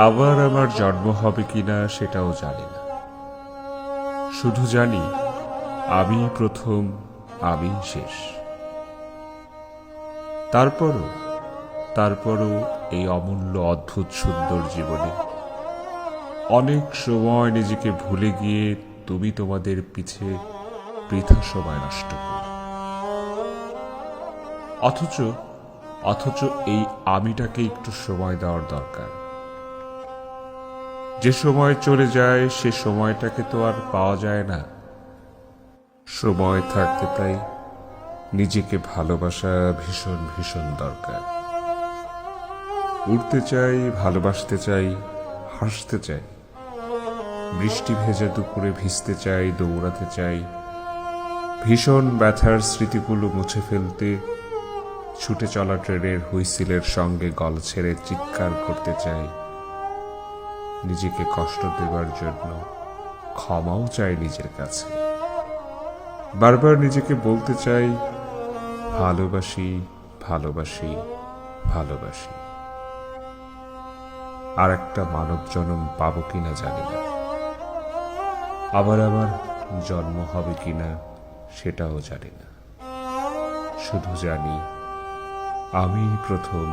আবার আমার জন্ম হবে কিনা সেটাও জানি না। শুধু জানি আমি প্রথম, আমি শেষ। তারপরও এই অমূল্য অদ্ভুত সুন্দর জীবনে অনেক সময় নিজেকে ভুলে গিয়ে তুমি তোমাদের পিছে বৃথা সময় নষ্ট করো। অথচ এই আমিটাকে একটু সময় দেওয়ার দরকার। যে সময় চলে যায় সে সময়টাকে তো আর পাওয়া যায় না। সময় থাকতে তাই নিজেকে ভালোবাসা ভীষণ ভীষণ দরকার। উড়তে চাই, ভালোবাসতে চাই, হাসতে চাই, বৃষ্টি ভেজা দুপুরে ভিজতে চাই, দৌড়াতে চাই, ভীষণ ব্যথার স্মৃতিগুলো মুছে ফেলতে ছুটে চলা ট্রেনের হুইসিলের সঙ্গে গল ছেড়ে চিৎকার করতে চাই, নিজেকে কষ্ট দেবার জন্য ক্ষমাও চাই নিজের কাছে। বারবার নিজেকে বলতে চাই ভালোবাসি, ভালোবাসি, ভালোবাসি। আর একটা মানব জন্ম পাবো কিনা জানি না, আবার আমার জন্ম হবে কিনা সেটাও জানি না। শুধু জানি আমি প্রথম,